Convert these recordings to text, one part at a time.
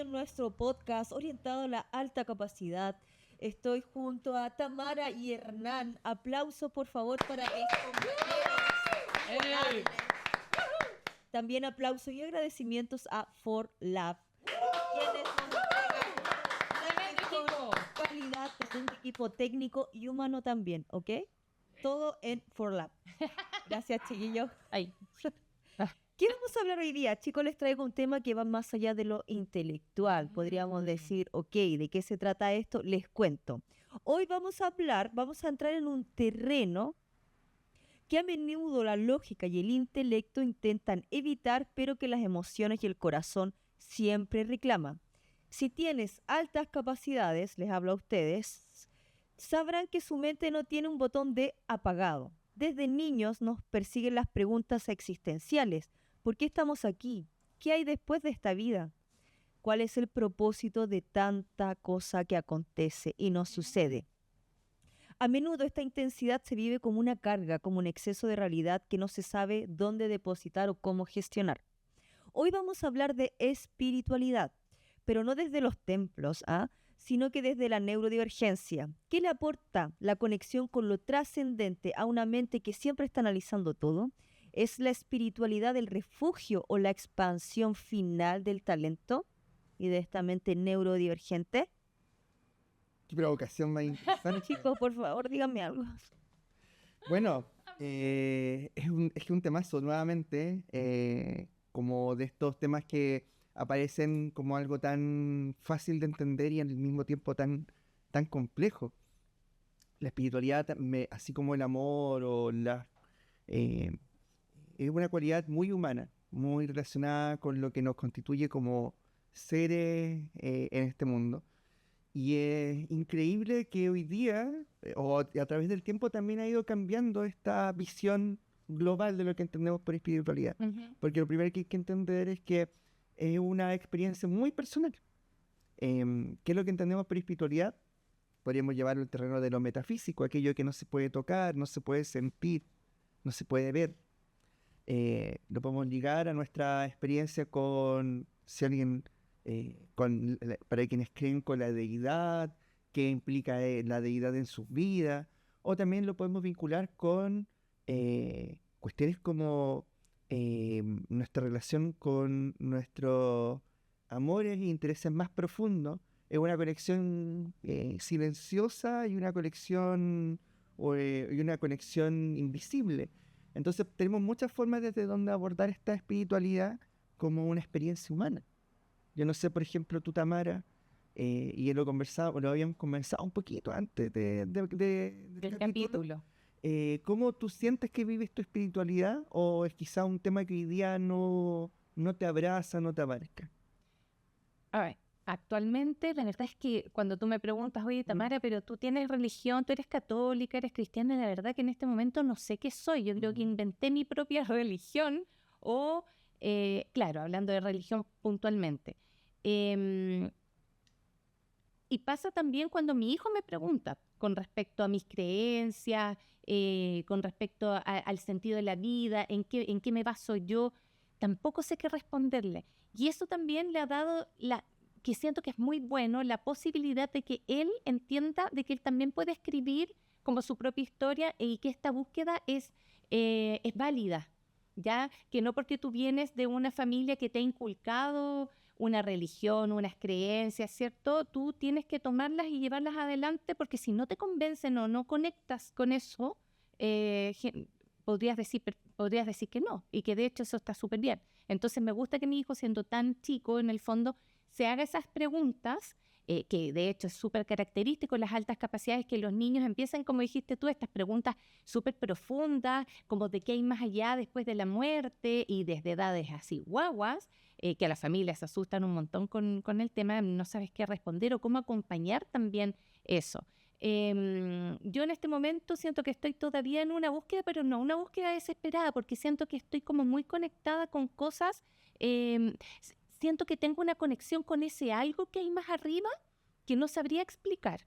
en nuestro podcast orientado a la alta capacidad. Estoy junto a Tamara y Hernán. Aplauso, por favor, para mis compañeros. También aplausos y agradecimientos a For Lab, quienes nos entregan la mejor calidad de un equipo técnico y humano también, ¿ok? Todo en For Lab. Gracias, chiquillos. Ay. ¿Qué vamos a hablar hoy día? Chicos, les traigo un tema que va más allá de lo intelectual. Podríamos decir, ok, ¿de qué se trata esto? Les cuento. Hoy vamos a entrar en un terreno que a menudo la lógica y el intelecto intentan evitar, pero que las emociones y el corazón siempre reclaman. Si tienes altas capacidades, les hablo a ustedes, sabrán que su mente no tiene un botón de apagado. Desde niños nos persiguen las preguntas existenciales. ¿Por qué estamos aquí? ¿Qué hay después de esta vida? ¿Cuál es el propósito de tanta cosa que acontece y nos sucede? A menudo esta intensidad se vive como una carga, como un exceso de realidad que no se sabe dónde depositar o cómo gestionar. Hoy vamos a hablar de espiritualidad, pero no desde los templos, sino que desde la neurodivergencia. ¿Qué le aporta la conexión con lo trascendente a una mente que siempre está analizando todo? ¿Es la espiritualidad el refugio o la expansión final del talento y de esta mente neurodivergente? Qué provocación más interesante. Chicos, por favor, díganme algo. Bueno, es un temazo nuevamente, como de estos temas que aparecen como algo tan fácil de entender y al mismo tiempo tan complejo. La espiritualidad, así como el amor o es una cualidad muy humana, muy relacionada con lo que nos constituye como seres en este mundo. Y es increíble que hoy día, o a través del tiempo, también ha ido cambiando esta visión global de lo que entendemos por espiritualidad. Porque lo primero que hay que entender es que es una experiencia muy personal. ¿Qué es lo que entendemos por espiritualidad? Podríamos llevarlo al terreno de lo metafísico, aquello que no se puede tocar, no se puede sentir, no se puede ver. Lo podemos ligar a nuestra experiencia con, si alguien, para quienes creen con la deidad, qué implica la deidad en sus vidas, o también lo podemos vincular con cuestiones como nuestra relación con nuestros amores e intereses más profundos. Es una conexión silenciosa y una conexión, y una conexión invisible. Entonces tenemos muchas formas desde donde abordar esta espiritualidad como una experiencia humana. Yo no sé, por ejemplo, tú, Tamara, y lo habíamos conversado un poquito antes del capítulo. ¿Cómo tú sientes que vives tu espiritualidad? ¿O es quizá un tema que hoy día no te abraza, no te abarca? A ver, actualmente la verdad es que cuando tú me preguntas, oye Tamara, pero tú tienes religión, tú eres católica, eres cristiana, la verdad que en este momento no sé qué soy. Yo creo que inventé mi propia religión o, claro, hablando de religión puntualmente. Y pasa también cuando mi hijo me pregunta con respecto a mis creencias, con respecto al sentido de la vida, en qué me baso yo, tampoco sé qué responderle. Y eso también le ha dado, que siento que es muy bueno, la posibilidad de que él entienda de que él también puede escribir como su propia historia y que esta búsqueda es válida, ¿ya? Que no porque tú vienes de una familia que te ha inculcado una religión, unas creencias, ¿cierto? Tú tienes que tomarlas y llevarlas adelante porque si no te convencen o no conectas con eso, podrías decir que no y que de hecho eso está súper bien. Entonces me gusta que mi hijo, siendo tan chico, en el fondo, se haga esas preguntas, que de hecho es súper característico en las altas capacidades, que los niños empiezan, como dijiste tú, estas preguntas súper profundas, como de qué hay más allá después de la muerte, y desde edades así guaguas, que a las familias se asustan un montón con el tema, no sabes qué responder o cómo acompañar también eso. Yo en este momento siento que estoy todavía en una búsqueda, pero no una búsqueda desesperada, porque siento que estoy como muy conectada con cosas, siento que tengo una conexión con ese algo que hay más arriba que no sabría explicar.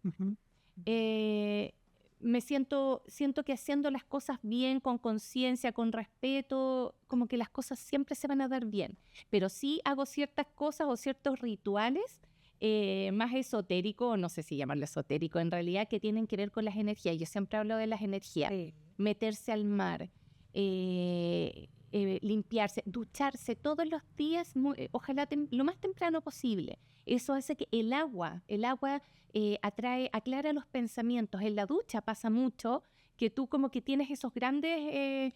siento que haciendo las cosas bien, con conciencia, con respeto, como que las cosas siempre se van a dar bien. Pero sí hago ciertas cosas o ciertos rituales más esotéricos, no sé si llamarlo esotérico en realidad, que tienen que ver con las energías. Yo siempre hablo de las energías. Sí. Meterse al mar, limpiarse, ducharse todos los días, ojalá lo más temprano posible. Eso hace que el agua aclara los pensamientos. En la ducha pasa mucho que tú como que tienes esos grandes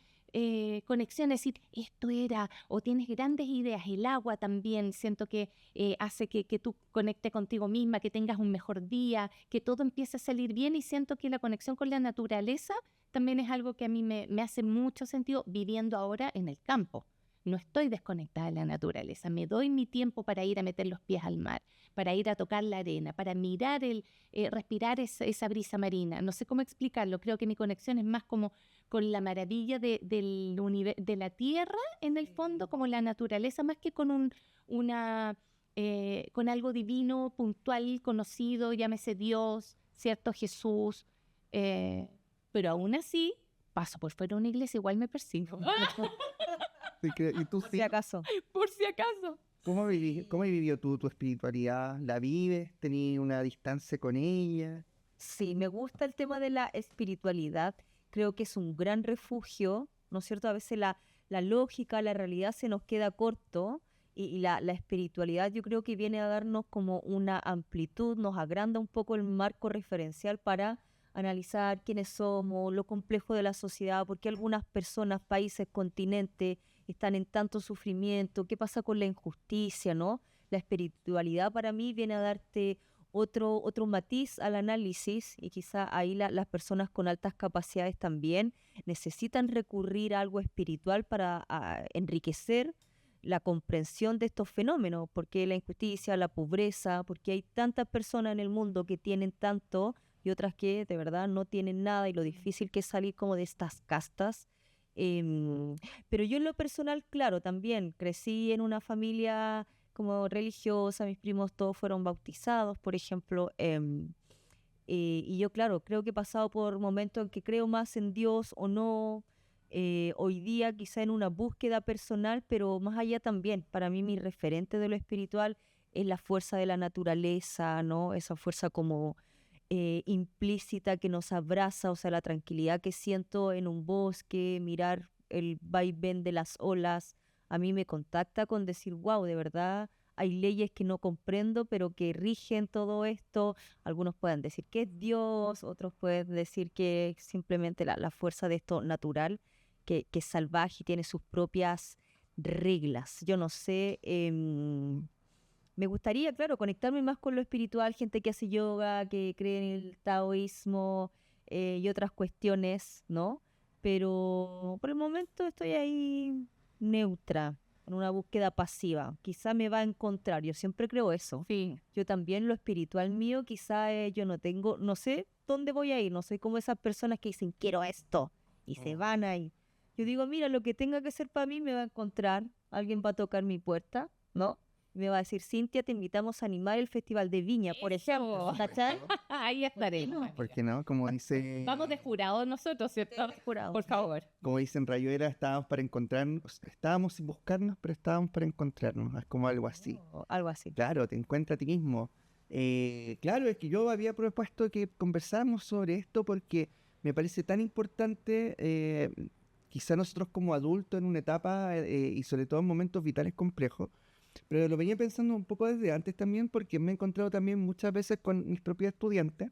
conexiones, decir, esto era, o tienes grandes ideas. El agua también siento que hace que tú conectes contigo misma, que tengas un mejor día, que todo empiece a salir bien, y siento que la conexión con la naturaleza también es algo que a mí me hace mucho sentido viviendo ahora en el campo. No estoy desconectada de la naturaleza, me doy mi tiempo para ir a meter los pies al mar, para ir a tocar la arena, para mirar, respirar esa brisa marina. No sé cómo explicarlo, creo que mi conexión es más como con la maravilla de la tierra en el fondo, como la naturaleza, más que con con algo divino, puntual, conocido, llámese Dios, ¿cierto? Jesús. Pero aún así, paso por fuera de una iglesia, igual me persigo. ¿Y tú Por sí? si acaso. Por si acaso. ¿Cómo has vivido tu espiritualidad? ¿La vives? ¿Tenías una distancia con ella? Sí, me gusta el tema de la espiritualidad. Creo que es un gran refugio, ¿no es cierto? A veces la lógica, la realidad se nos queda corto, y la espiritualidad yo creo que viene a darnos como una amplitud, nos agranda un poco el marco referencial para analizar quiénes somos, lo complejo de la sociedad, por qué algunas personas, países, continentes están en tanto sufrimiento, qué pasa con la injusticia, ¿no? La espiritualidad para mí viene a darte otro matiz al análisis, y quizá ahí las personas con altas capacidades también necesitan recurrir a algo espiritual para enriquecer la comprensión de estos fenómenos, porque la injusticia, la pobreza, porque hay tantas personas en el mundo que tienen tanto y otras que de verdad no tienen nada, y lo difícil que es salir como de estas castas. Em, pero yo en lo personal, claro, también crecí en una familia como religiosa, mis primos todos fueron bautizados, por ejemplo, y yo, claro, creo que he pasado por momentos en que creo más en Dios o no, hoy día quizá en una búsqueda personal, pero más allá también, para mí mi referente de lo espiritual es la fuerza de la naturaleza, ¿no? Esa fuerza como implícita que nos abraza, o sea, la tranquilidad que siento en un bosque, mirar el vaivén de las olas, a mí me contacta con decir, wow, de verdad hay leyes que no comprendo, pero que rigen todo esto. Algunos pueden decir que es Dios, otros pueden decir que es simplemente la fuerza de esto natural, que es salvaje y tiene sus propias reglas. Yo no sé, me gustaría, claro, conectarme más con lo espiritual, gente que hace yoga, que cree en el taoísmo, y otras cuestiones, ¿no? Pero por el momento estoy ahí neutra, en una búsqueda pasiva. Quizá me va a encontrar, yo siempre creo eso. Sí. Yo también lo espiritual mío, quizá yo no tengo, no sé dónde voy a ir, no soy como esas personas que dicen quiero esto y se van ahí. Yo digo, mira, lo que tenga que ser para mí me va a encontrar, alguien va a tocar mi puerta, ¿no? Me va a decir, Cintia, te invitamos a animar el Festival de Viña, por ejemplo, Eso. ¿cachai? Ahí estaremos. ¿Por qué no? Como dice, Vamos de jurado nosotros, ¿cierto? Jurado. Por favor. como dicen Rayuela, estábamos para encontrarnos, estábamos sin buscarnos, pero estábamos para encontrarnos. Es como algo así. O algo así. Claro, te encuentras a ti mismo. Claro, es que yo había propuesto que conversáramos sobre esto porque me parece tan importante, quizá nosotros como adultos en una etapa, y sobre todo en momentos vitales complejos, pero lo venía pensando un poco desde antes también, porque me he encontrado también muchas veces con mis propios estudiantes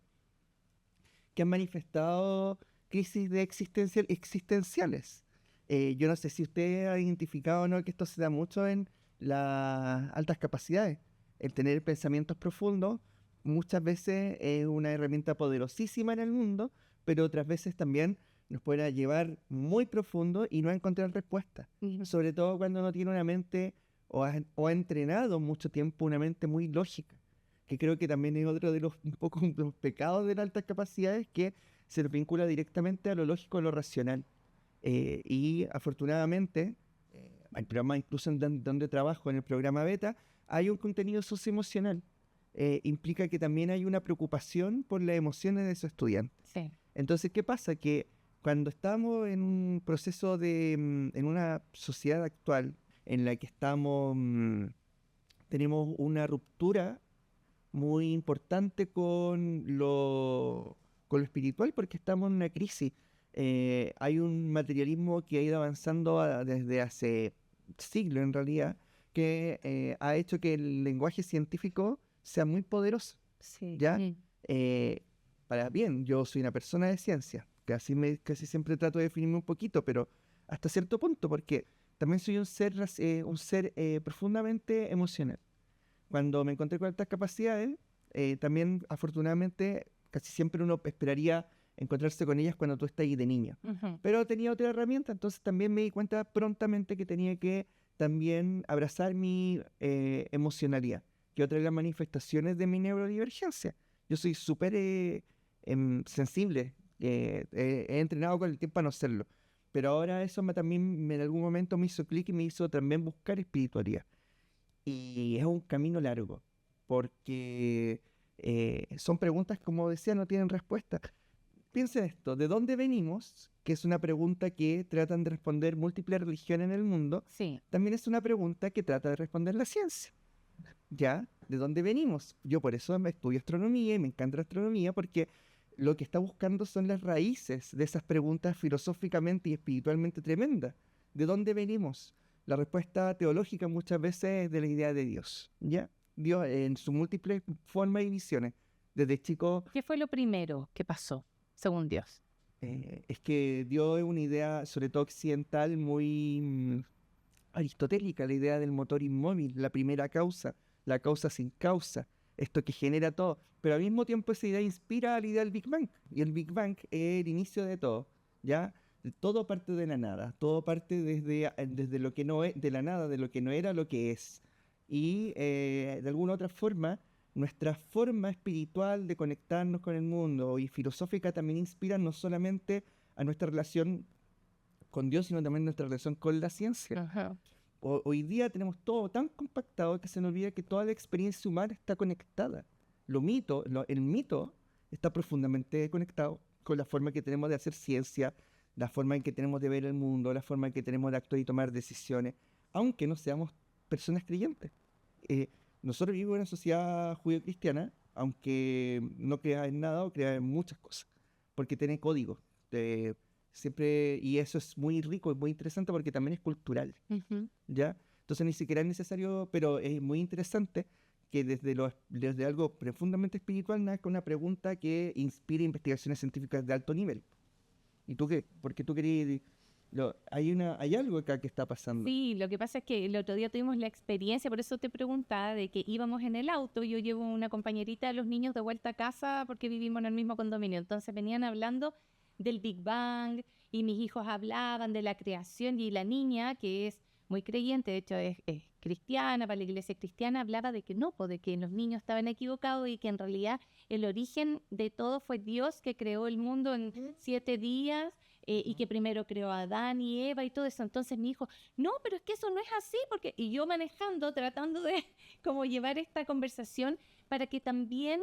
que han manifestado crisis de existenciales. Yo no sé si usted ha identificado o no que esto se da mucho en las altas capacidades. El tener pensamientos profundos muchas veces es una herramienta poderosísima en el mundo, pero otras veces también nos puede llevar muy profundo y no encontrar respuestas. Sobre todo cuando uno tiene una mente o ha entrenado mucho tiempo una mente muy lógica, que creo que también es otro de los, un poco los pecados de las altas capacidades, que se nos vincula directamente a lo lógico, a lo racional. Y afortunadamente, el programa, incluso en donde trabajo, en el programa Beta, hay un contenido socioemocional. Implica que también hay una preocupación por las emociones de esos estudiantes. Sí. Entonces, ¿qué pasa? Que cuando estamos en un proceso en una sociedad actual en la que tenemos una ruptura muy importante con lo espiritual porque estamos en una crisis. Hay un materialismo que ha ido avanzando desde hace siglos en realidad, que ha hecho que el lenguaje científico sea muy poderoso, Sí. ¿ya? Eh, para bien, yo soy una persona de ciencia, casi siempre trato de definirme un poquito, pero hasta cierto punto, porque también soy un ser profundamente emocional. Cuando me encontré con estas capacidades, también afortunadamente casi siempre uno esperaría encontrarse con ellas cuando tú estás ahí de niño. Ujú. Pero tenía otra herramienta, entonces también me di cuenta prontamente que tenía que también abrazar mi emocionalidad, que otra de las manifestaciones de mi neurodivergencia. Yo soy súper sensible, he entrenado con el tiempo a no serlo, pero ahora eso también en algún momento me hizo clic y me hizo también buscar espiritualidad. Y es un camino largo, porque son preguntas, como decía, no tienen respuesta. Piensa esto, ¿de dónde venimos? Que es una pregunta que tratan de responder múltiples religiones en el mundo. Sí. También es una pregunta que trata de responder la ciencia. ¿Ya? ¿De dónde venimos? Yo por eso estudio astronomía y me encanta la astronomía porque lo que está buscando son las raíces de esas preguntas filosóficamente y espiritualmente tremendas. ¿De dónde venimos? La respuesta teológica muchas veces es de la idea de Dios, ¿ya? Dios en sus múltiples formas y visiones. Desde chico, ¿Qué fue lo primero que pasó, según Dios? es que Dios es una idea, sobre todo occidental, muy aristotélica, la idea del motor inmóvil, la primera causa, la causa sin causa, esto que genera todo. Pero al mismo tiempo esa idea inspira a la idea del Big Bang. Y el Big Bang es el inicio de todo, ¿ya? Todo parte de la nada, todo parte desde lo que no es, de la nada, de lo que no era lo que es. Y de alguna otra forma, nuestra forma espiritual de conectarnos con el mundo y filosófica también inspira no solamente a nuestra relación con Dios, sino también nuestra relación con la ciencia. Ajá. Hoy día tenemos todo tan compactado que se nos olvida que toda la experiencia humana está conectada. El mito está profundamente conectado con la forma que tenemos de hacer ciencia, la forma en que tenemos de ver el mundo, la forma en que tenemos de actuar y tomar decisiones, aunque no seamos personas creyentes. Eh, Nosotros vivimos en una sociedad judío-cristiana, aunque no crea en nada o crea en muchas cosas, porque tiene códigos. Siempre, y eso es muy rico, es muy interesante porque también es cultural. Ujú. ¿Ya? Entonces ni siquiera es necesario, pero es muy interesante que desde algo profundamente espiritual nazca una pregunta que inspire investigaciones científicas de alto nivel. ¿Y tú qué? Porque tú querías... hay algo acá que está pasando. Sí, lo que pasa es que el otro día tuvimos la experiencia, por eso te preguntaba, de que íbamos en el auto, yo llevo una compañerita de los niños de vuelta a casa porque vivimos en el mismo condominio, entonces venían hablando del Big Bang y mis hijos hablaban de la creación y la niña, que es muy creyente, de hecho es cristiana, para la iglesia cristiana, hablaba de que no, de que los niños estaban equivocados y que en realidad el origen de todo fue Dios que creó el mundo en 7 días y que primero creó a Adán y Eva y todo eso. Entonces mi hijo, no, pero es que eso no es así, porque y yo manejando, tratando de como llevar esta conversación para que también,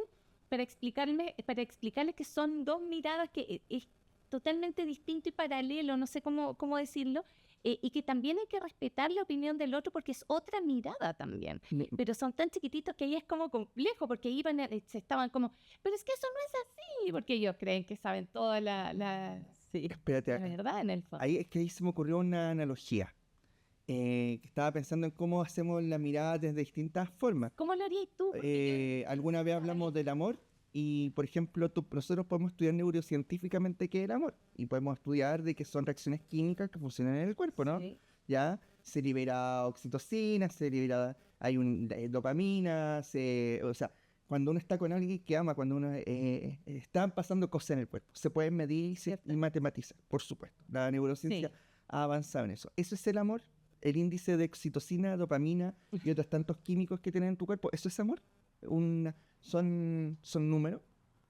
para explicarles que son dos miradas que es totalmente distinto y paralelo, no sé cómo decirlo, y que también hay que respetar la opinión del otro porque es otra mirada también. Me- Pero son tan chiquititos que ahí es como complejo porque se estaban como, pero es que eso no es así, porque ellos creen que saben toda sí, Espérate, la verdad en el fondo. ahí se me ocurrió una analogía. Que estaba pensando en cómo hacemos la mirada desde distintas formas. ¿Cómo lo harías tú? Porque Alguna vez hablamos del amor y, por ejemplo, nosotros podemos estudiar neurocientíficamente qué es el amor y podemos estudiar de que son reacciones químicas que funcionan en el cuerpo, ¿no? Sí. Ya se libera oxitocina, hay dopamina, o sea, cuando uno está con alguien que ama, cuando uno están pasando cosas en el cuerpo, se pueden medir Cierto. y matematizar, por supuesto. La neurociencia Sí. ha avanzado en eso. ¿Eso es el amor? El índice de oxitocina, dopamina y otros tantos químicos que tienen en tu cuerpo, ¿eso es amor? ¿Son números?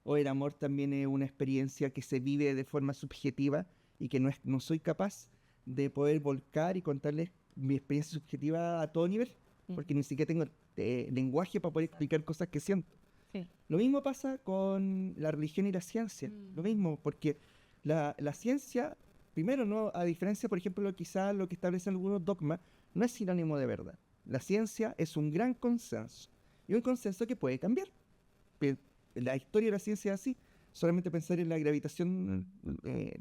¿O el amor también es una experiencia que se vive de forma subjetiva y que no soy capaz de poder volcar y contarles mi experiencia subjetiva a todo nivel? Porque ni siquiera tengo lenguaje para poder explicar cosas que siento. Sí. Lo mismo pasa con la religión y la ciencia. Lo mismo, porque la ciencia, primero, no, a diferencia, por ejemplo, quizás lo que establecen algunos dogmas, no es sinónimo de verdad. La ciencia es un gran consenso. Y un consenso que puede cambiar. Pe- La historia de la ciencia es así. Solamente pensar en la gravitación,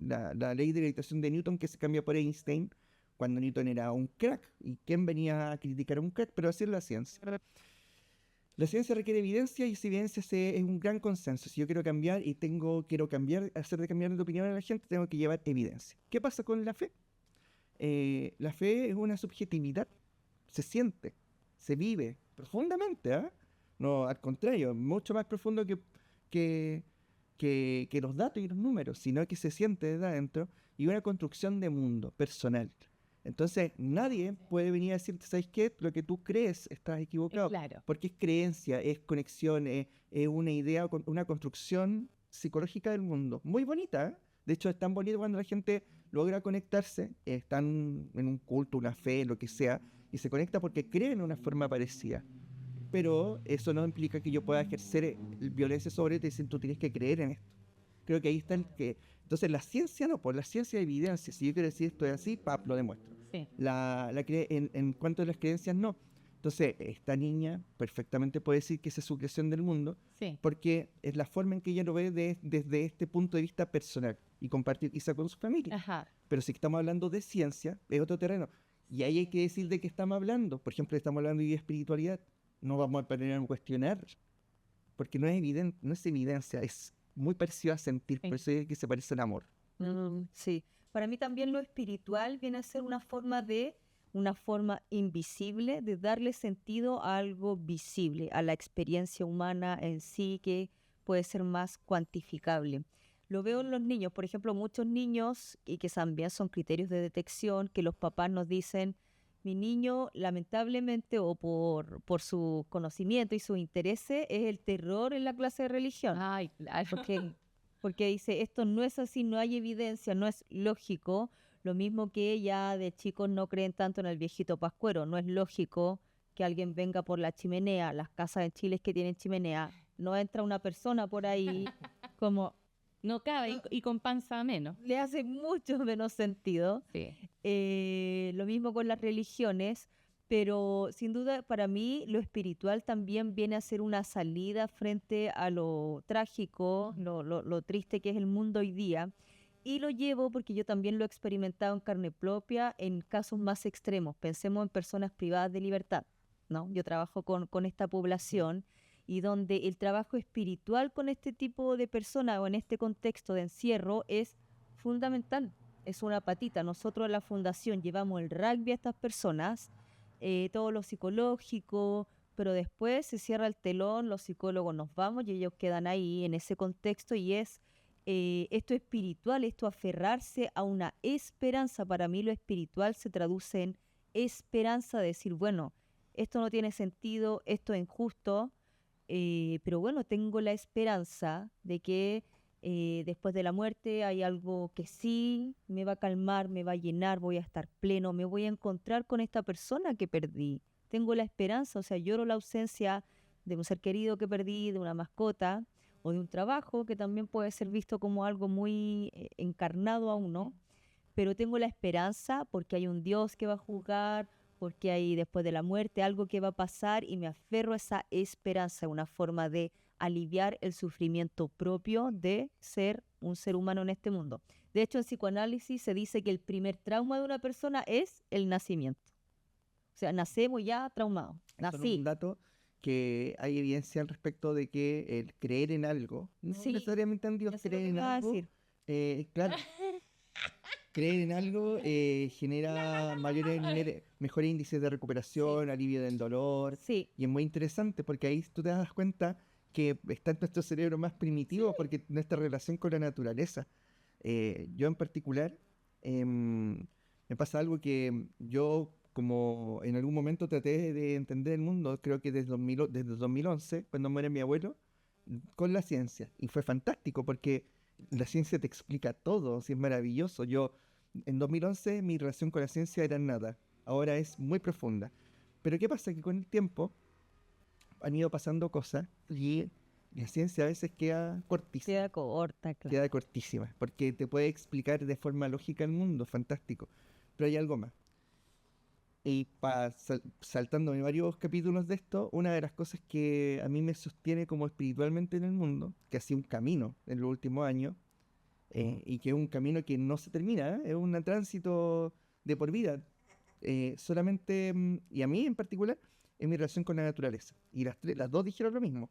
la ley de gravitación de Newton que se cambia por Einstein cuando Newton era un crack. ¿Y quién venía a criticar a un crack? Pero así es la ciencia. La ciencia requiere evidencia y esa evidencia es un gran consenso. Si yo quiero cambiar y quiero cambiar, hacer de cambiar de opinión a la gente, tengo que llevar evidencia. ¿Qué pasa con la fe? La fe es una subjetividad, se siente, se vive profundamente, ¿ah? No, al contrario, mucho más profundo que, que los datos y los números, sino que se siente desde adentro y una construcción de mundo personal. Entonces, nadie puede venir a decirte, ¿sabes qué? Lo que tú crees estás equivocado, Claro. porque es creencia, es conexión, es una idea, una construcción psicológica del mundo. Muy bonita, ¿eh? De hecho, es tan bonito cuando la gente logra conectarse, están en un culto, una fe, lo que sea, y se conecta porque cree en una forma parecida. Pero eso no implica que yo pueda ejercer violencia sobre ti y decir, tú tienes que creer en esto. Creo que ahí está el que... Entonces, la ciencia no, pues la ciencia es evidencia. Si yo quiero decir esto es así, pap, lo demuestro. Sí. En cuanto a las creencias, no. Entonces, esta niña perfectamente puede decir que esa es su creación del mundo, Sí. porque es la forma en que ella lo ve desde este punto de vista personal y compartir quizá con su familia. Ajá. Pero si estamos hablando de ciencia, es otro terreno. Y ahí hay que decir de qué estamos hablando. Por ejemplo, estamos hablando de espiritualidad. No vamos a poner a cuestionar, porque no es evidente, no es evidencia, es muy parecido a sentir, por eso es que se parece al amor. Sí, para mí también lo espiritual viene a ser una forma invisible de darle sentido a algo visible, a la experiencia humana en sí que puede ser más cuantificable. Lo veo en los niños, por ejemplo, muchos niños, y que también son criterios de detección, que los papás nos dicen, mi niño lamentablemente o por su conocimiento y sus intereses es el terror en la clase de religión. Ay, claro. Porque dice, esto no es así, no hay evidencia, no es lógico. Lo mismo que ya de chicos no creen tanto en el viejito pascuero. No es lógico que alguien venga por la chimenea. Las casas en Chile que tienen chimenea, no entra una persona por ahí, como No cabe y con panza menos. le hace mucho menos sentido. Sí. Lo mismo con las religiones, pero sin duda para mí lo espiritual también viene a ser una salida frente a lo trágico, lo triste que es el mundo hoy día. Y lo llevo porque yo también lo he experimentado en carne propia en casos más extremos. Pensemos en personas privadas de libertad, ¿no? Yo trabajo con esta población y donde el trabajo espiritual con este tipo de personas o en este contexto de encierro es fundamental. Es una patita. Nosotros en la fundación llevamos el rugby a estas personas, todo lo psicológico, pero después se cierra el telón, los psicólogos nos vamos y ellos quedan ahí en ese contexto y es esto espiritual, esto aferrarse a una esperanza. Para mí lo espiritual se traduce en esperanza, de decir, bueno, esto no tiene sentido, esto es injusto, pero bueno, tengo la esperanza de que después de la muerte hay algo que sí me va a calmar, me va a llenar, voy a estar pleno, me voy a encontrar con esta persona que perdí. Tengo la esperanza, o sea, lloro la ausencia de un ser querido que perdí, de una mascota o de un trabajo que también puede ser visto como algo muy encarnado a uno, pero tengo la esperanza porque hay un Dios que va a juzgar, porque hay después de la muerte algo que va a pasar y me aferro a esa esperanza, una forma de aliviar el sufrimiento propio de ser un ser humano en este mundo. De hecho, en psicoanálisis se dice que el primer trauma de una persona es el nacimiento. O sea, nacemos ya traumados. Esto no es Nací. un dato que hay evidencia al respecto de que el creer en algo, no Sí, necesariamente en Dios, ya sé lo creer que en vas a algo, decir. claro, creer en algo genera mejores índices de recuperación, alivio del dolor, Sí, y es muy interesante porque ahí tú te das cuenta que está en nuestro cerebro más primitivo porque nuestra relación con la naturaleza. Yo en particular, me pasa algo que yo como en algún momento traté de entender el mundo, creo que desde 2011, cuando muere mi abuelo, con la ciencia. Y fue fantástico porque la ciencia te explica todo, así es maravilloso. Yo, en 2011, mi relación con la ciencia era nada. Ahora es muy profunda. Pero ¿qué pasa? Que con el tiempo han ido pasando cosas y La ciencia a veces queda cortísima. Queda corta, claro. Queda cortísima, porque te puede explicar de forma lógica el mundo, fantástico. Pero hay algo más. Y saltándome varios capítulos de esto, una de las cosas que a mí me sostiene como espiritualmente en el mundo, que ha sido un camino en los últimos años, y que es un camino que no se termina, es un tránsito de por vida. Solamente, y a mí en particular, es mi relación con la naturaleza. Y las dos dijeron lo mismo.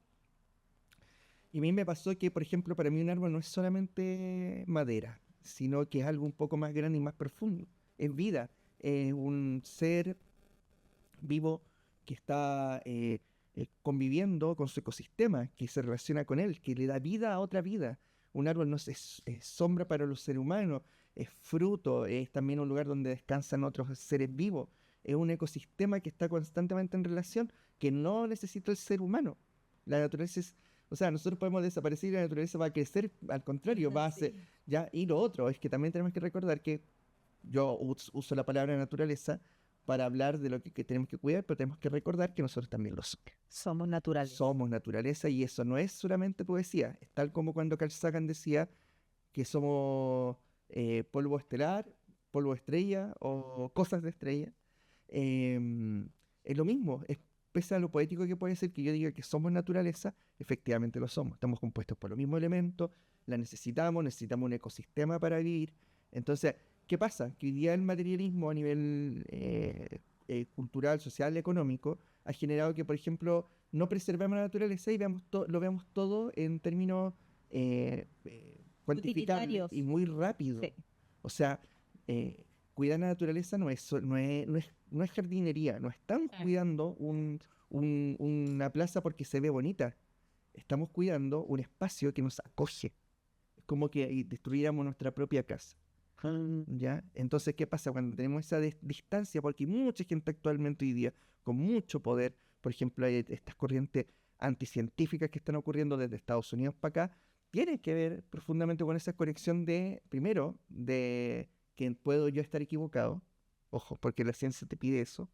Y a mí me pasó que, por ejemplo, para mí un árbol no es solamente madera, sino que es algo un poco más grande y más profundo. Es vida, es un ser vivo que está conviviendo con su ecosistema, que se relaciona con él, que le da vida a otra vida. Un árbol no es sombra para los seres humanos, es fruto, es también un lugar donde descansan otros seres vivos. Es un ecosistema que está constantemente en relación, que no necesita el ser humano. La naturaleza es, o sea, nosotros podemos desaparecer y la naturaleza va a crecer, al contrario, va a ser, ya. Y lo otro es que también tenemos que recordar que yo uso la palabra naturaleza para hablar de lo que tenemos que cuidar, pero tenemos que recordar que nosotros también lo somos. Somos naturales. Somos naturaleza, y eso no es solamente poesía. Es tal como cuando Carl Sagan decía que somos polvo estelar, polvo estrella o cosas de estrella. Es lo mismo. Pese a lo poético que puede ser que yo diga que somos naturaleza, efectivamente lo somos. Estamos compuestos por los mismos elementos, la necesitamos un ecosistema para vivir. Entonces, ¿qué pasa? Que hoy día el materialismo a nivel cultural, social, económico, ha generado que, por ejemplo, no preservemos la naturaleza y lo veamos todo en términos cuantificables Utilitarios. y muy rápido. Sí. O sea, cuidar la naturaleza no es jardinería, no estamos cuidando una plaza porque se ve bonita, estamos cuidando un espacio que nos acoge. Es como que destruyéramos nuestra propia casa. ¿Ya? Entonces, ¿qué pasa cuando tenemos esa distancia? Porque hay mucha gente actualmente hoy día con mucho poder. Por ejemplo, hay estas corrientes anticientíficas que están ocurriendo desde Estados Unidos para acá, tienen que ver profundamente con esa conexión primero, de que puedo yo estar equivocado, ojo, porque la ciencia te pide eso,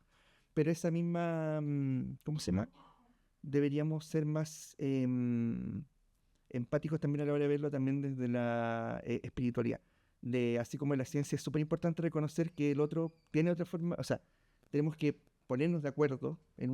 pero esa misma, ¿cómo se llama? Deberíamos ser más empáticos también a la hora de verlo también desde la espiritualidad. Así como en la ciencia es súper importante reconocer que el otro tiene otra forma, o sea, tenemos que ponernos de acuerdo a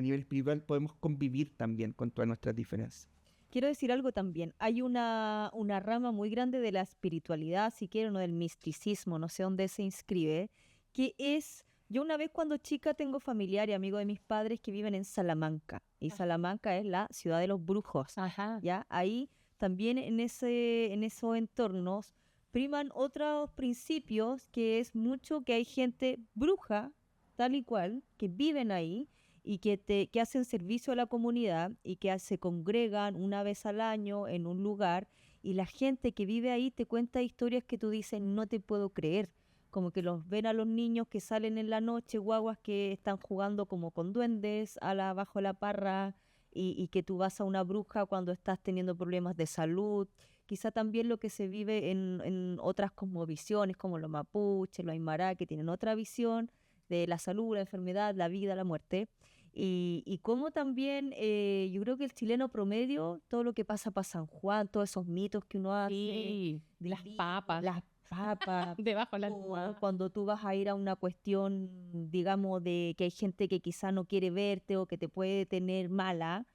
nivel espiritual, podemos convivir también con todas nuestras diferencias. Quiero decir algo también. Hay una rama muy grande de la espiritualidad, si quieren, o del misticismo, no sé dónde se inscribe, que es, yo una vez cuando chica tengo familiar y amigo de mis padres que viven en Salamanca, y Salamanca es la ciudad de los brujos. Ajá. ¿Ya? Ahí también en esos entornos priman otros principios, que es mucho que hay gente bruja, tal y cual, que viven ahí y que hacen servicio a la comunidad y que se congregan una vez al año en un lugar, y la gente que vive ahí te cuenta historias que tú dices, no te puedo creer, como que los ven a los niños que salen en la noche, guaguas que están jugando como con duendes bajo la parra, y que tú vas a una bruja cuando estás teniendo problemas de salud. Quizá también lo que se vive en otras cosmovisiones, como los mapuches, los aymara, que tienen otra visión de la salud, la enfermedad, la vida, la muerte. Y como también yo creo que el chileno promedio, todo lo que pasa para San Juan, todos esos mitos que uno hace, Sí, del las vino, papas. las papas, Debajo de la o almohada. cuando tú vas a ir a una cuestión, digamos, de que hay gente que quizá no quiere verte o que te puede tener mala,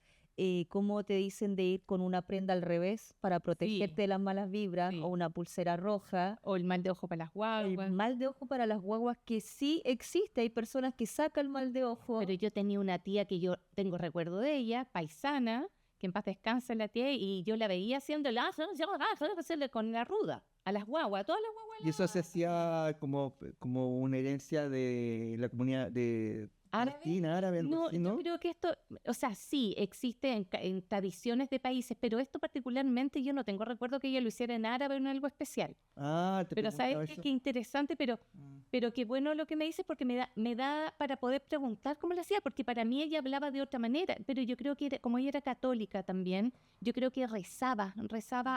cómo te dicen de ir con una prenda al revés para protegerte de las malas vibras, Sí. o una pulsera roja. O el mal de ojo para las El guaguas. mal de ojo para las guaguas, que sí existe, hay personas que sacan el mal de ojo. Pero yo tenía una tía que yo tengo recuerdo de ella, paisana, que en paz descansa la tía, y yo la veía haciendo hacerle con la ruda a las guaguas, a todas las guaguas. Y eso se hacía como una herencia de la comunidad de ¿Árabe? Palestina, árabe, algo No, así, yo ¿no? creo que esto, o sea, sí, existe en tradiciones de países, pero esto particularmente yo no tengo recuerdo que ella lo hiciera en árabe o en algo especial. Ah, te Pero preguntaba ¿sabes qué? eso. Qué interesante, Mm. pero qué bueno lo que me dices, porque me da para poder preguntar cómo lo hacía, porque para mí ella hablaba de otra manera, pero yo creo que como ella era católica también, yo creo que rezaba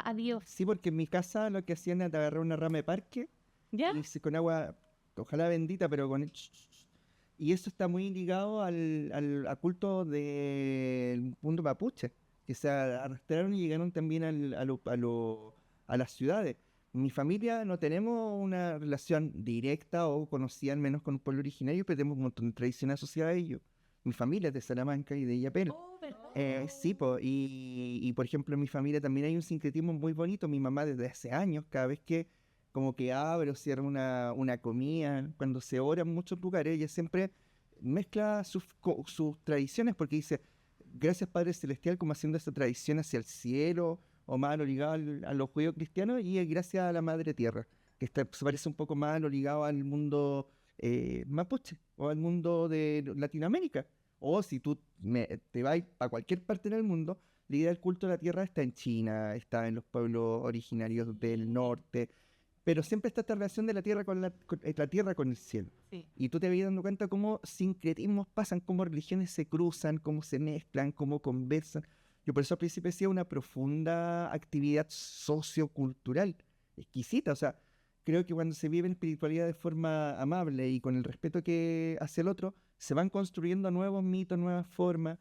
a Dios. Sí, porque en mi casa lo que hacían era agarrar una rama de parque ¿Ya? y con agua, ojalá bendita, pero con y eso está muy ligado al culto del mundo mapuche. que se arrastraron y llegaron también a las ciudades. Mi familia no tenemos una relación directa o conocida al menos con un pueblo originario, pero tenemos un montón de tradiciones asociadas a ellos. Mi familia es de Salamanca y de Illapel. Oh, ¿verdad? Sí, y por ejemplo en mi familia también hay un sincretismo muy bonito. Mi mamá desde hace años, cada vez que como que abre o cierra una comida, cuando se ora en muchos lugares, ella siempre mezcla sus tradiciones porque dice, gracias Padre Celestial, como haciendo esa tradición hacia el cielo, o más lo ligado a los judíos cristianos, y gracias a la Madre Tierra, que se parece un poco más a lo ligado al mundo mapuche, o al mundo de Latinoamérica. O si tú te vas a cualquier parte del mundo, la idea del culto a la tierra está en China, está en los pueblos originarios del norte, pero siempre está esta relación de la tierra la tierra con el cielo. Sí. Y tú te vas dando cuenta cómo sincretismos pasan, cómo religiones se cruzan, cómo se mezclan, cómo conversan. Yo por eso al principio decía una profunda actividad sociocultural, exquisita. O sea, creo que cuando se vive en espiritualidad de forma amable y con el respeto que hacia el otro, se van construyendo nuevos mitos, nuevas formas,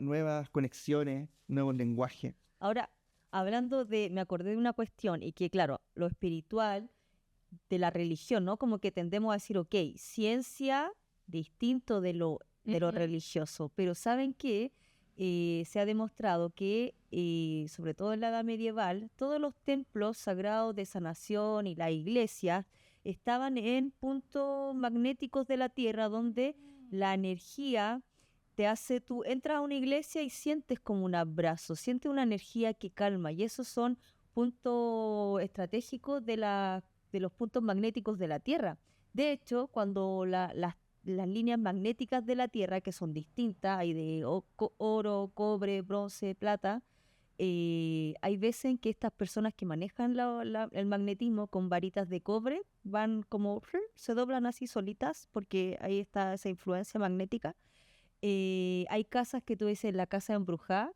nuevas conexiones, nuevos lenguajes. Ahora, hablando me acordé de una cuestión y que, claro, lo espiritual de la religión, ¿no? Como que tendemos a decir, ok, ciencia distinto de lo Ujú. religioso, pero ¿saben qué? Se ha demostrado que, sobre todo en la Edad Medieval, todos los templos sagrados de sanación y las iglesias estaban en puntos magnéticos de la Tierra donde la energía tú entras a una iglesia y sientes como un abrazo, sientes una energía que calma, y esos son puntos estratégicos de los puntos magnéticos de la Tierra. De hecho, cuando las líneas magnéticas de la Tierra, que son distintas, hay de oro, cobre, bronce, plata, hay veces en que estas personas que manejan el magnetismo con varitas de cobre van como, se doblan así solitas, porque ahí está esa influencia magnética. Hay casas que tú dices, la casa embrujada,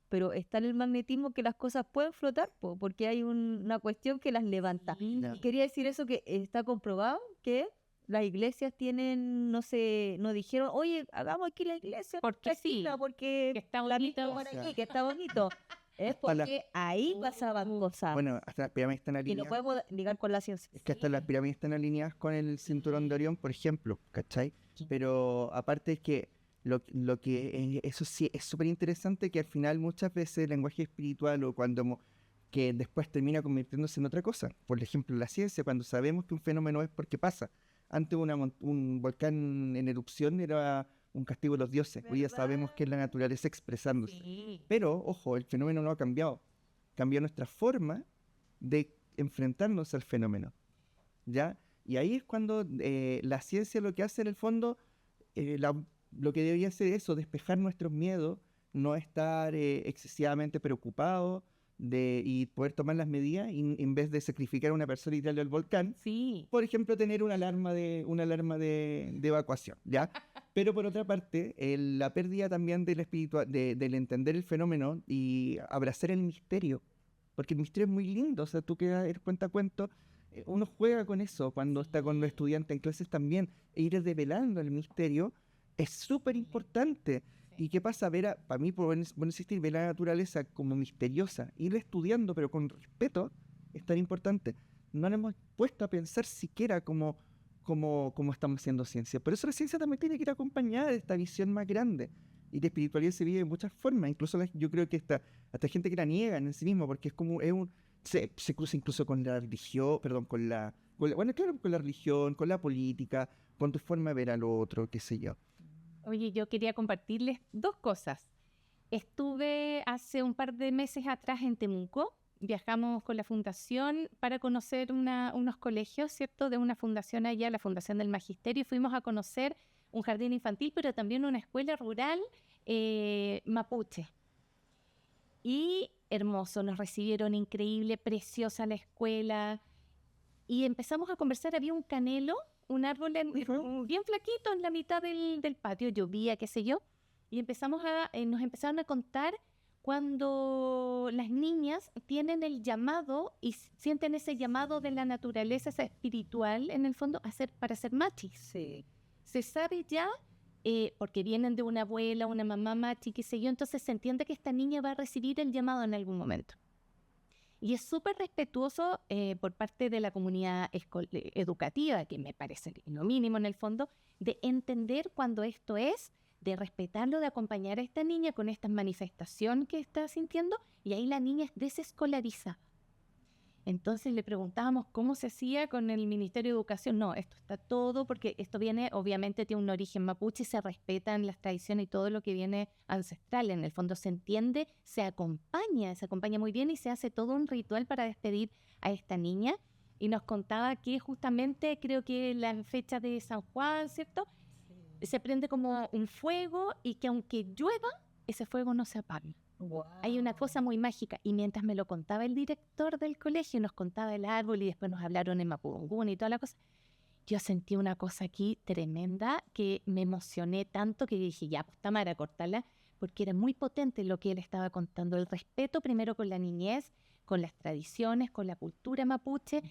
pero está en el magnetismo que las cosas pueden flotar, porque hay una cuestión que las levanta. Ya. Y quería decir eso, que está comprobado que las iglesias tienen, no sé, no dijeron, oye, hagamos aquí la iglesia, Porque tranquila, sí, porque que está la bonito. misma por aquí, que está bonito. Es Hasta la- porque ahí pasaban cosas Bueno, hasta las pirámides están que no alineadas. podemos ligar con la ciencia. Es que hasta las pirámides están alineadas con el cinturón de Orión, por ejemplo, ¿cachai? Pero aparte es que eso sí es súper interesante, que al final muchas veces el lenguaje espiritual o que después termina convirtiéndose en otra cosa. Por ejemplo, la ciencia, cuando sabemos que un fenómeno es porque pasa. Antes un volcán en erupción era un castigo de los dioses. Hoy ya sabemos que es la naturaleza expresándose. Sí. Pero, ojo, el fenómeno no ha cambiado. Cambió nuestra forma de enfrentarnos al fenómeno, ¿ya? Y ahí es cuando la ciencia lo que hace en el fondo, lo que debería hacer es eso, despejar nuestros miedos, no estar excesivamente preocupados y poder tomar las medidas y en vez de sacrificar a una persona y tirarle al volcán, Sí. por ejemplo, tener una alarma de evacuación, ¿ya? Pero por otra parte, la pérdida también del entender el fenómeno y abrazar el misterio, porque el misterio es muy lindo. O sea, tú que eres cuentacuentos, uno juega con eso cuando está con los estudiantes en clases también, e ir develando el misterio es súper importante. ¿Y qué pasa? Para mí, por bueno existir, ver la naturaleza como misteriosa, ir estudiando, pero con respeto, es tan importante. No nos hemos puesto a pensar siquiera cómo estamos haciendo ciencia. Por eso la ciencia también tiene que ir acompañada de esta visión más grande. Y la espiritualidad se vive de muchas formas. Incluso yo creo que hasta gente que la niega en sí mismo, porque se cruza incluso con la religión, perdón, bueno, claro, con la religión, con la política, con tu forma de ver al otro, qué sé yo. Oye, yo quería compartirles dos cosas. Estuve hace un par de meses atrás en Temuco. Viajamos con la fundación para conocer unos colegios, ¿cierto? De una fundación allá, la Fundación del Magisterio. Fuimos a conocer un jardín infantil, pero también una escuela rural mapuche. Y hermoso, nos recibieron increíble, preciosa la escuela. Y empezamos a conversar, había un canelo, un árbol bien flaquito en la mitad del patio, llovía, qué sé yo. Y nos empezaron a contar cuando las niñas tienen el llamado y sienten ese llamado de la naturaleza, esa espiritual, en el fondo, para ser machis. Sí. Se sabe ya porque vienen de una abuela, una mamá machi, qué sé yo, entonces se entiende que esta niña va a recibir el llamado en algún momento. Y es súper respetuoso por parte de la comunidad educativa, que me parece lo mínimo en el fondo, de entender cuando esto es, de respetarlo, de acompañar a esta niña con esta manifestación que está sintiendo, y ahí la niña es desescolariza. Entonces le preguntábamos cómo se hacía con el Ministerio de Educación. No, esto está todo, porque esto viene, obviamente tiene un origen mapuche y se respetan las tradiciones y todo lo que viene ancestral. En el fondo se entiende, se acompaña muy bien y se hace todo un ritual para despedir a esta niña. Y nos contaba que justamente, creo que la fecha de San Juan, ¿cierto? Se prende como un fuego y que aunque llueva, ese fuego no se apaga. Wow. Hay una cosa muy mágica, y mientras me lo contaba el director del colegio, nos contaba el árbol y después nos hablaron en Mapudungun y toda la cosa, yo sentí una cosa aquí tremenda que me emocioné tanto que dije, ya, pues Tamara, cortarla, porque era muy potente lo que él estaba contando, el respeto primero con la niñez, con las tradiciones, con la cultura mapuche,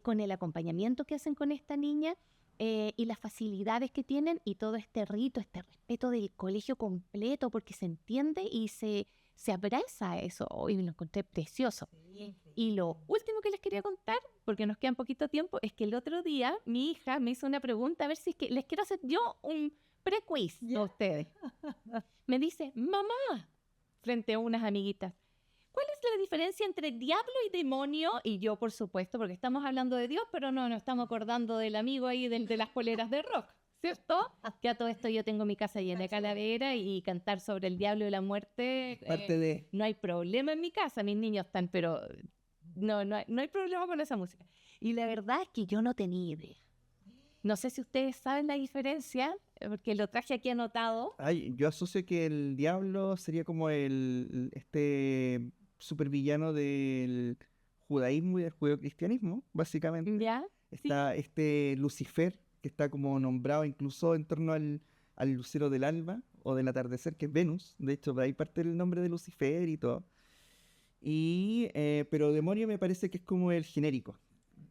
con el acompañamiento que hacen con esta niña, y las facilidades que tienen y todo este rito, este respeto del colegio completo, porque se entiende y se abraza a eso. Y lo encontré precioso. Y lo último que les quería contar, porque nos queda poquito tiempo, es que el otro día mi hija me hizo una pregunta, a ver si es que les quiero hacer yo un pre-quiz a ustedes. Me dice, mamá, frente a unas amiguitas, ¿cuál es la diferencia entre diablo y demonio? Y yo, por supuesto, porque estamos hablando de Dios, pero no nos estamos acordando del amigo ahí de las poleras de rock, ¿cierto? Que a todo esto yo tengo mi casa llena de calavera y cantar sobre el diablo y la muerte. Parte de... No hay problema en mi casa, mis niños están, pero no hay problema con esa música. Y la verdad es que yo no tenía idea. No sé si ustedes saben la diferencia, porque lo traje aquí anotado. Ay, yo asocio que el diablo sería como este supervillano del judaísmo y del judeocristianismo, básicamente. ¿Ya? Está este Lucifer, que está como nombrado incluso en torno al lucero del alba o del atardecer, que es Venus. De hecho, de ahí parte el nombre de Lucifer y todo. Pero demonio me parece que es como el genérico.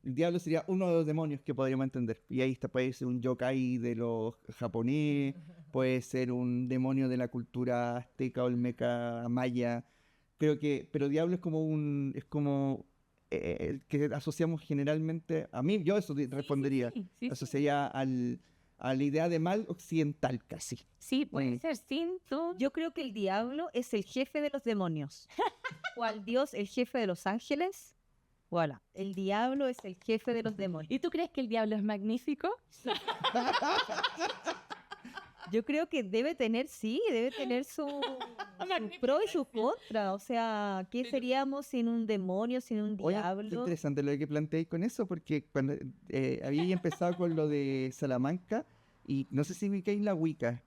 El diablo sería uno de los demonios que podríamos entender. Y ahí está, puede ser un yokai de los japonés, puede ser un demonio de la cultura azteca, olmeca, maya. Creo que, pero diablo es como el que asociamos generalmente, a mí, yo eso respondería, Sí. asociaría a la idea de mal occidental casi. Sí, puede ser, sin tú. Yo creo que el diablo es el jefe de los demonios. O al Dios, el jefe de los ángeles. Voilà. El diablo es el jefe de los demonios. ¿Y tú crees que el diablo es magnífico? Yo creo que debe tener su pro y su contra. O sea, ¿qué seríamos sin un demonio, sin un Oye, qué diablo? interesante lo que planteáis con eso, porque cuando había empezado con lo de Salamanca, y no sé si ubicáis la Wicca.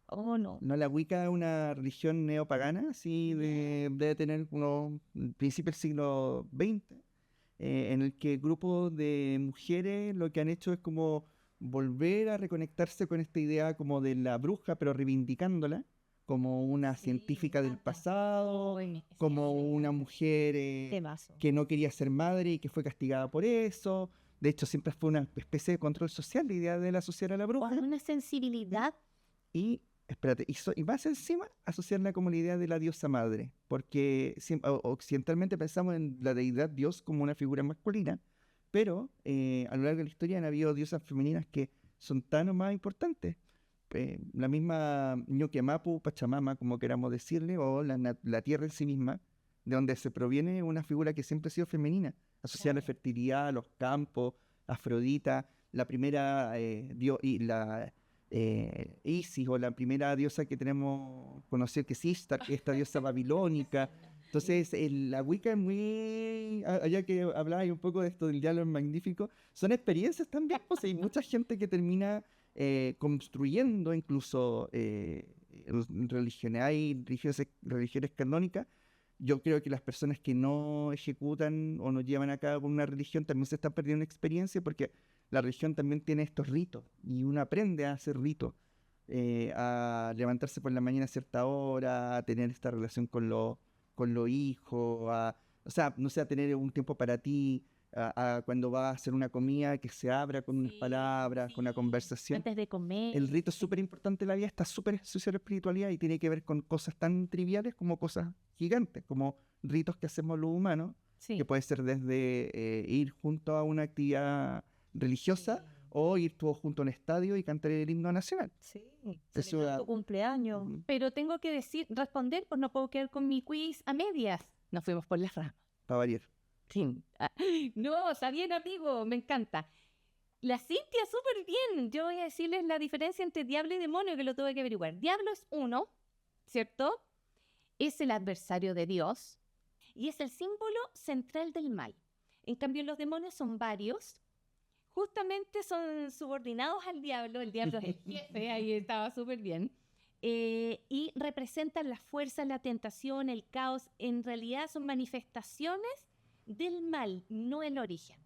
Oh, no. No, la Wicca es una religión neopagana, sí, debe tener unos principios del siglo XX, en el que grupos de mujeres lo que han hecho es como volver a reconectarse con esta idea como de la bruja, pero reivindicándola como una científica del pasado, como una mujer Temazo. que no quería ser madre y que fue castigada por eso. De hecho, siempre fue una especie de control social la idea de asociar a la bruja. Una sensibilidad. Y, espérate, y más encima asociarla como la idea de la diosa madre, porque occidentalmente pensamos en la deidad Dios como una figura masculina, pero a lo largo de la historia han habido diosas femeninas que son tan o más importantes. La misma Ñuquemapu, Pachamama, como queramos decirle, o la tierra en sí misma, de donde se proviene una figura que siempre ha sido femenina, asociada a la fertilidad, a los campos, Afrodita, la primera Isis, o la primera diosa que tenemos conocido que es Ishtar, que es esta diosa babilónica. Entonces, la Wicca es muy... Allá que hablabas un poco de esto del diálogo magnífico, son experiencias también, pues hay mucha gente que termina construyendo incluso religiones. Hay religiones canónicas. Yo creo que las personas que no ejecutan o no llevan a cabo una religión también se están perdiendo experiencia, porque la religión también tiene estos ritos y uno aprende a hacer ritos, a levantarse por la mañana a cierta hora, a tener esta relación con los hijos, o sea, no sé, a tener un tiempo para ti, a cuando va a hacer una comida, que se abra con unas Sí, palabras, con una sí. conversación. Antes de comer. El rito es súper importante en la vida, está súper asociado a la espiritualidad y tiene que ver con cosas tan triviales como cosas gigantes, como ritos que hacemos los humanos, Sí. que puede ser desde ir junto a una actividad religiosa o ir todos juntos a un estadio y cantar el himno nacional. Sí, Eso celebrar da- tu cumpleaños. Ujú. Pero tengo que responder, pues no puedo quedar con mi quiz a medias. Nos fuimos por las ramas. Para variar. Sí. Ah, no, está bien, amigo, me encanta. La Cintia, súper bien. Yo voy a decirles la diferencia entre diablo y demonio, que lo tuve que averiguar. Diablo es uno, ¿cierto? Es el adversario de Dios y es el símbolo central del mal. En cambio, los demonios son varios. Justamente son subordinados al diablo. El diablo es el jefe, ahí estaba súper bien. Y representan la fuerza, la tentación, el caos. En realidad son manifestaciones del mal, no el origen.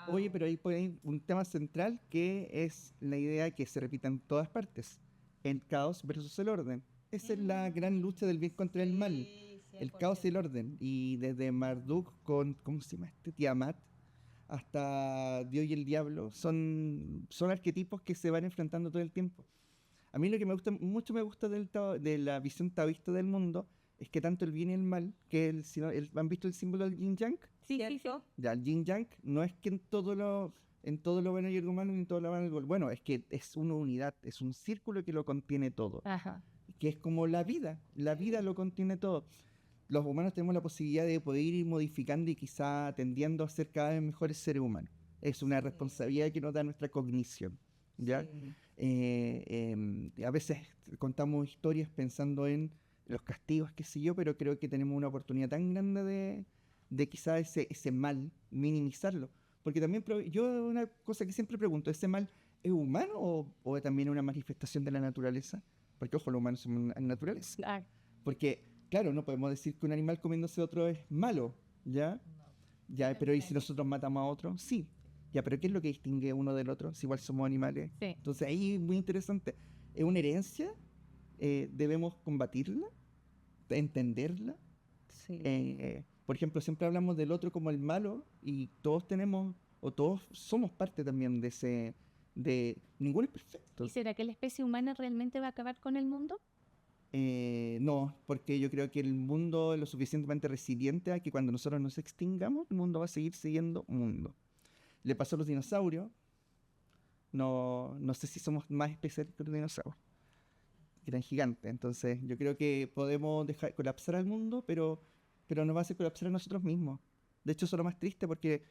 Oye, pero ahí hay un tema central que es la idea que se repita en todas partes. El caos versus el orden. Esa es la gran lucha del bien contra el mal. El caos y el orden. Y desde Marduk con, ¿cómo se llama este? Tiamat, hasta Dios y el diablo, son arquetipos que se van enfrentando todo el tiempo. A mí lo que me gusta, mucho me gusta de la visión taoísta del mundo es que tanto el bien y el mal, que ¿han visto el símbolo del yin yang? Sí, ¿Cierto? Ya, el yin yang no es que en todo lo bueno hay algo malo y en todo lo malo hay algo bueno, es que es una unidad, es un círculo que lo contiene todo, Ajá. que es como la vida lo contiene todo. Los humanos tenemos la posibilidad de poder ir modificando y quizá tendiendo a ser cada vez mejores seres humanos. Es una responsabilidad que nos da nuestra cognición, ¿ya? Sí. A veces contamos historias pensando en los castigos, qué sé yo, pero creo que tenemos una oportunidad tan grande de quizá ese mal, minimizarlo. Porque también yo una cosa que siempre pregunto, ¿ese mal es humano o también es una manifestación de la naturaleza? Porque ojo, los humanos somos naturaleza. Ah, Porque, claro, no podemos decir que un animal comiéndose a otro es malo, ¿ya? Ya, pero ¿y si nosotros matamos a otro? Sí. Ya, pero ¿qué es lo que distingue uno del otro? Si igual somos animales. sí. Entonces ahí es muy interesante. Es una herencia, debemos combatirla, entenderla. Sí. Por ejemplo, siempre hablamos del otro como el malo y todos tenemos, o todos somos parte también de ninguno es perfecto. ¿Y será que la especie humana realmente va a acabar con el mundo? No, porque yo creo que el mundo es lo suficientemente resiliente a que cuando nosotros nos extingamos, el mundo va a seguir siendo mundo. Le pasó a los dinosaurios. No sé si somos más especiales que los dinosaurios, que eran gigantes. Entonces, yo creo que podemos dejar colapsar al mundo, pero nos va a hacer colapsar a nosotros mismos. De hecho, eso es lo más triste porque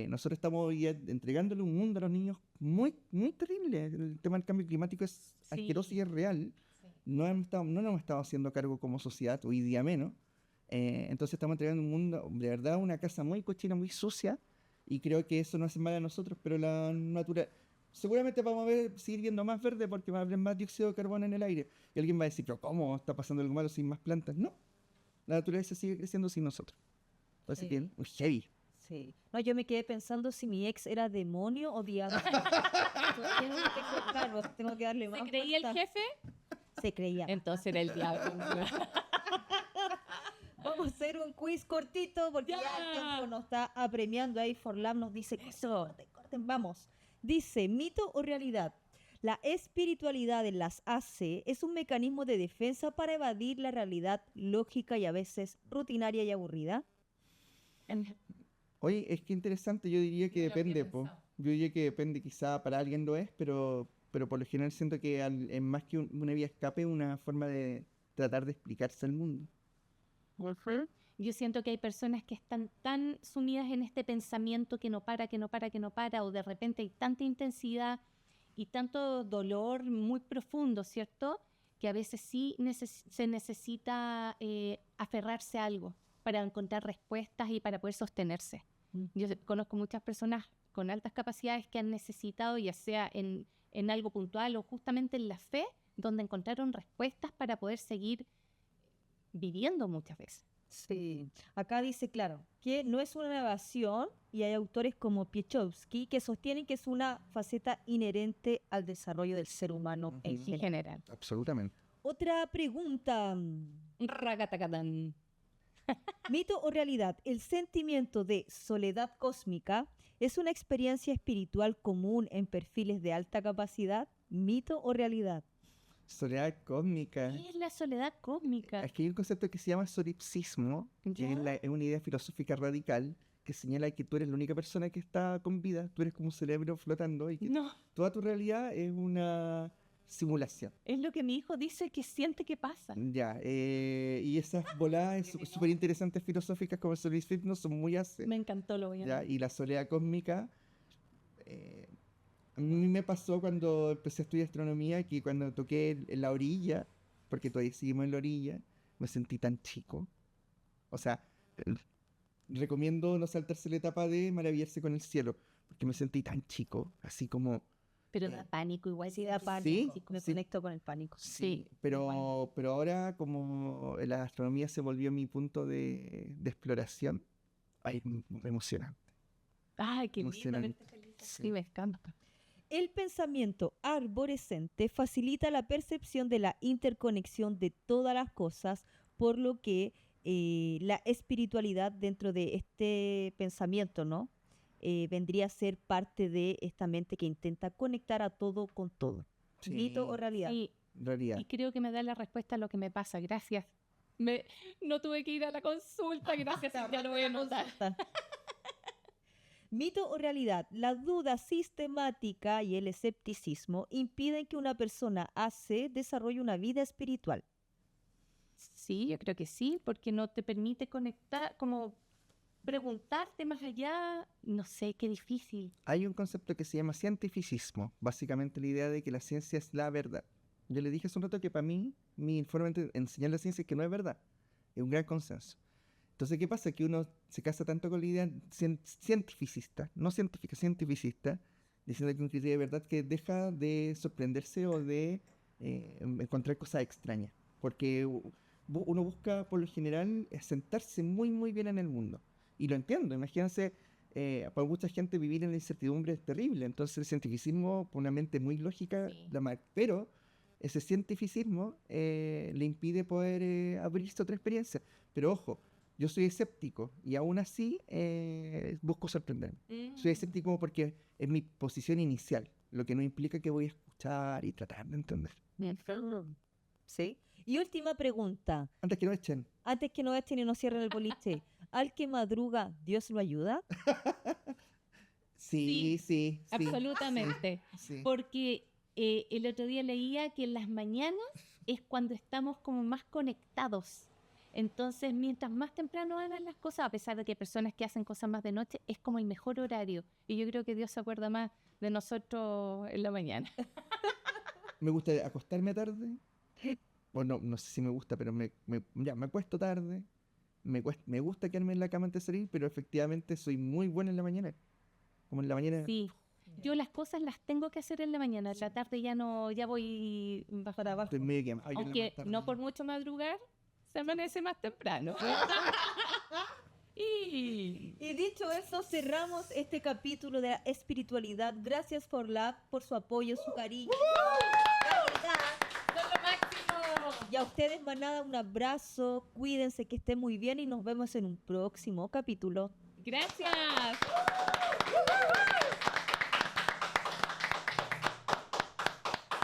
nosotros estamos hoy día entregándole un mundo a los niños muy, muy terrible. El tema del cambio climático es asqueroso y es real. No nos hemos estado haciendo cargo como sociedad, hoy día menos. Entonces estamos entregando un mundo, de verdad, una casa muy cochina, muy sucia, y creo que eso no hace mal a nosotros, pero la naturaleza... Seguramente vamos a seguir viendo más verde porque va a haber más dióxido de carbono en el aire. Y alguien va a decir, pero ¿cómo está pasando algo malo sin más plantas? No, la naturaleza sigue creciendo sin nosotros. Así Sí. que, heavy. Sí. No, yo me quedé pensando si mi ex era demonio o diablo. Tengo que darle más ¿Se creía el vuelta. jefe? Se creía. Entonces era el diablo. Vamos a hacer un quiz cortito porque ya el Ya. tiempo nos está apremiando. Ahí Forlam nos dice que corten, vamos. Dice, mito o realidad. La espiritualidad en las AC es un mecanismo de defensa para evadir la realidad lógica y a veces rutinaria y aburrida. Oye, es que interesante, yo diría que No lo había depende, po. pensado. Yo diría que depende, quizá para alguien lo es, pero por lo general siento que es más que una vía escape, una forma de tratar de explicarse al mundo. Yo siento que hay personas que están tan sumidas en este pensamiento que no para, que no para, que no para, o de repente hay tanta intensidad y tanto dolor muy profundo, ¿cierto? Que a veces sí se necesita aferrarse a algo para encontrar respuestas y para poder sostenerse. Yo conozco muchas personas con altas capacidades que han necesitado, ya sea en algo puntual o justamente en la fe, donde encontraron respuestas para poder seguir viviendo muchas veces. Sí. Acá dice, claro, que no es una evasión y hay autores como Piechowski que sostienen que es una faceta inherente al desarrollo del ser humano en Ujú. En general. general. Absolutamente. Otra pregunta. Ragatacatán. Mito o realidad, el sentimiento de soledad cósmica es una experiencia espiritual común en perfiles de alta capacidad. Mito o realidad. Soledad cósmica. ¿Qué es la soledad cósmica? Aquí hay un concepto que se llama solipsismo, que ¿Ya? es una idea filosófica radical que señala que tú eres la única persona que está con vida, tú eres como un cerebro flotando y que No, toda tu realidad es una simulación. es lo que mi hijo dice que siente que pasa. Ya, y esas voladas súper interesantes filosóficas como el solipsismo son muy hace. Me encantó, lo voy a Ya, y la soledad cósmica, a mí me pasó cuando empecé a estudiar astronomía que cuando toqué en la orilla, porque todavía seguimos en la orilla, me sentí tan chico. O sea, recomiendo no saltarse la etapa de maravillarse con el cielo, porque me sentí tan chico, así como... Pero da pánico igual. Sí, da pánico. Sí, Me sí. conecto con el pánico. Sí, pero ahora como la astronomía se volvió mi punto de exploración, ay, emocionante. Ay, qué lindo Emocionante. verte feliz. Sí. Sí, me encanta. El pensamiento arborescente facilita la percepción de la interconexión de todas las cosas, por lo que la espiritualidad dentro de este pensamiento, ¿no? Vendría a ser parte de esta mente que intenta conectar a todo con todo. Sí, ¿Mito o realidad? Sí, en realidad. y creo que me da la respuesta a lo que me pasa. Gracias. No tuve que ir a la consulta, gracias. Ya lo voy a anotar. Mito o realidad, la duda sistemática y el escepticismo impiden que una persona desarrolle una vida espiritual. Sí, yo creo que sí, porque no te permite conectar, como preguntarte más allá. No sé, qué difícil. Hay un concepto que se llama cientificismo, básicamente la idea de que la ciencia es la verdad. Yo le dije hace un rato que para mí, mi forma de enseñar la ciencia es que no es verdad, es un gran consenso. Entonces, ¿qué pasa? Que uno se casa tanto con la idea cientificista, no científica, cientificista, diciendo que un criterio de verdad que deja de sorprenderse o de encontrar cosas extrañas. Porque uno busca, por lo general, sentarse muy, muy bien en el mundo. Y lo entiendo, imagínense, para mucha gente vivir en la incertidumbre es terrible. Entonces, el cientificismo, por una mente muy lógica, Sí. pero ese cientificismo le impide poder abrirse a otra experiencia. Pero ojo, yo soy escéptico y aún así busco sorprenderme. Soy escéptico porque es mi posición inicial, lo que no implica que voy a escuchar y tratar de entender. ¿Sí? Y última pregunta, Antes que no echen. antes que no echen y no cierren el boliche, ¿al que madruga Dios lo ayuda? Sí. Absolutamente. Sí. Porque el otro día leía que en las mañanas es cuando estamos como más conectados. Entonces, mientras más temprano hagan las cosas, a pesar de que hay personas que hacen cosas más de noche, es como el mejor horario. Y yo creo que Dios se acuerda más de nosotros en la mañana. Me gusta acostarme tarde. Bueno, no sé si me gusta, pero me acuesto tarde. Me gusta quedarme en la cama antes de salir, pero efectivamente soy muy bueno en la mañana. Como en la mañana. Sí. Yo las cosas las tengo que hacer en la mañana. En la tarde ya no, ya voy para abajo. Estoy medio quemado. Yo en la Aunque tarde. no por mucho madrugar, se amanece más temprano. Y Y dicho eso, cerramos este capítulo de la espiritualidad. Gracias por su apoyo, su cariño. son lo máximo. Y a ustedes, manada, un abrazo. Cuídense, que estén muy bien y nos vemos en un próximo capítulo. Gracias.